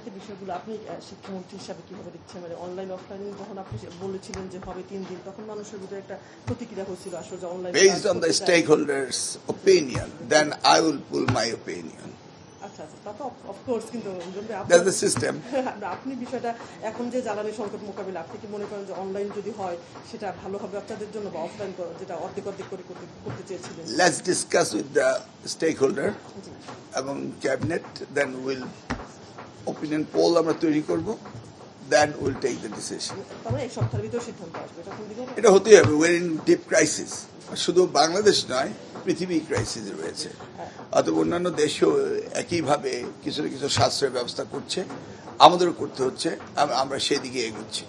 যে বিষয়গুলো আপনি শিক্ষামন্ত্রী হিসাবে কিভাবে দেখছেন, মানে অনলাইন অফলাইন যখন আপনি বলেছিলেন যে হবে 3 দিন, তখন মানুষের ভিতরে একটা প্রতিক্রিয়া হয়েছিল আসলে যে online Based on the stakeholders' opinion, then I will pull my opinion. আচ্ছা আচ্ছা, তা তো অফকোর্স, কিন্তু That's the system. আপনি বিষয়টা এখন যে জ্বালানি সংকট মোকাবিলা, আপনি কি মনে করেন যে অনলাইন যদি হয় সেটা ভালো হবে আপনাদের জন্য, বা অফলাইন যেটা অর্ধেক অর্ধেক করে করতে চেয়েছিলেন? Let's discuss with the stakeholder এবং cabinet, then we'll opinion poll আমরা তৈরি করব, then we'll take the decision. তাহলে এক সপ্তাহের ভিতরে সিদ্ধান্ত আসবে, এটা কোন দিকে হবে? এটা হতেই হবে, we're in deep crisis. শুধু বাংলাদেশ নয়, পৃথিবী ক্রাইসিসে রয়েছে। অতএব অন্যান্য দেশও একইভাবে কিছু না কিছু সাশ্রয় ব্যবস্থা করছে, আমাদেরও করতে হচ্ছে, আমরা সেদিকে এগোচ্ছি।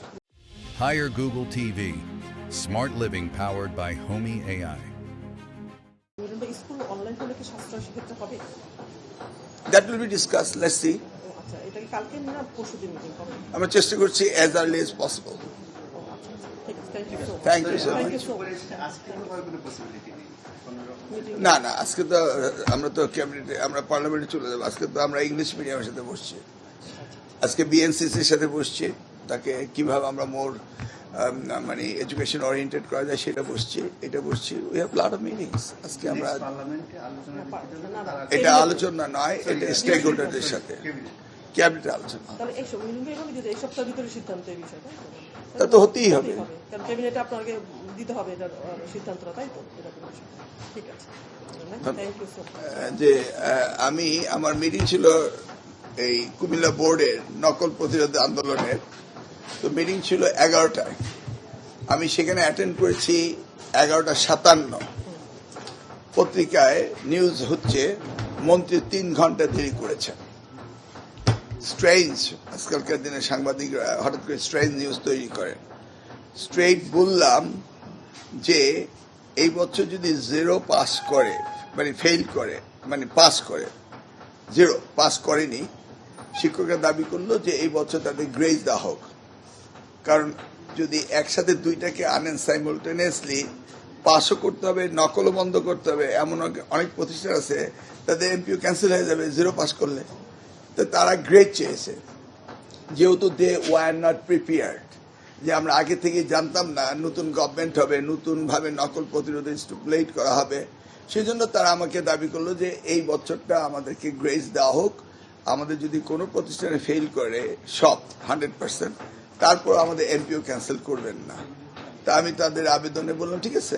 Hire Google TV. Smart living powered by Homey AI. School online হলে কি সাশ্রয় সেক্ষেত্রে হবে? That will be discussed. Let's see. আচ্ছা, এটা কি কালকে না পরশুদিন মিটিং হবে? আমরা চেষ্টা করছি as early as possible. Thank you so Thank you so much. না না, আজকে তো আমরা তো ক্যাবিনেটে, আমরা পার্লামেন্টে চলে যাবো। আজকে তো আমরা ইংলিশ মিডিয়ামের সাথে বসছি, আজকে বিএনসিসির সাথে বসছি, তাকে কিভাবে আমরা মোর মানে এডুকেশন ওরিয়েন্টেড করা যায় সেটা বসছি, এটা বসছি। We have lot of meetings. আজকে আমরা এটা আলোচনা নয়, এটা স্টেক হোল্ডারদের সাথে ক্যাবিনেট আলোচনা। তাহলে এই সপ্তাহের ভিতরে সিদ্ধান্ত এই বিষয়টা তা তো হতেই হবে, কারণ ক্যাবিনেটে আপনাকে দিতে হবে এটার সিদ্ধান্তটা, তাই তো? ঠিক আছে, থ্যাংক ইউ সো মাচ। যে আমি আমার মিটিং ছিল এই কুমিল্লা বোর্ডের নকল প্রতিরোধ আন্দোলনের, তো মিটিং ছিল 11টায়, আমি সেখানে অ্যাটেন্ড করেছি 11:57। পত্রিকায় নিউজ হচ্ছে মন্ত্রী 3 ঘন্টা দেরি করেছেন। স্ট্রেঞ্জ, আজকালকার দিনে সাংবাদিকরা হঠাৎ করে স্ট্রেঞ্জ নিউজ তৈরি করেন। স্ট্রেট বললাম যে এই বছর যদি 0 পাস করে, মানে ফেল করে, মানে পাস করে, 0 পাস করেনি, শিক্ষকরা দাবি করলো যে এই বছর তাদের গ্রেস দেওয়া হোক। কারণ যদি একসাথে দুইটাকে আনেন সাইমultaneously, পাসও করতে হবে, নকলও বন্ধ করতে হবে, এমন অনেক প্রতিষ্ঠান আছে তাদের এমপিও ক্যান্সেল হয়ে যাবে 0 পাস করলে। তো তারা গ্রেড চেয়েছে, যেহেতু দে ওয়ার নট প্রিপেয়ার্ড, যে আমরা আগে থেকে জানতাম না নতুন গভর্নমেন্ট হবে, নতুন ভাবে নকল প্রতিরোধে স্টুপুলেট করা হবে, সেই জন্য তারা আমাকে দাবি করলো যে এই বছরটা আমাদেরকে গ্রেস দেওয়া হোক। আমাদের যদি কোনো প্রতিষ্ঠানে ফেল করে সব 100%, তারপর আমাদের এমপিও ক্যান্সেল করবেন না। তা আমি তাদের আবেদনে বললাম ঠিক আছে,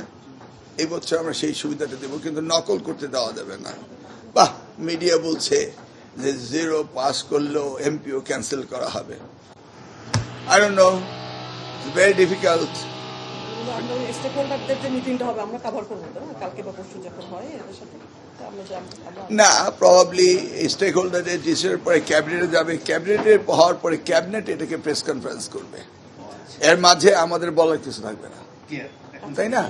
এই বছর আমরা সেই সুবিধাটা দেবো, কিন্তু নকল করতে দেওয়া যাবে না। বাহ, মিডিয়া বলছে যে 0 পাস করলেও এমপিও ক্যান্সেল করা হবে। I don't know, it's very difficult. স্টেক হোল্ডারদের যে মিটিংটা হবে আমরা কভার করবো তো কালকে বা পরশু যখন হয় এদের সাথে, না, প্রবাবলি স্টেক হোল্ডারের ডিসিশনের পরে ক্যাবিনেটে যাবে, ক্যাবিনেটে হওয়ার পরে ক্যাবিনেট এটাকে প্রেস কনফারেন্স করবে, এর মাঝে আমাদের বলার কিছু থাকবে না, তাই না?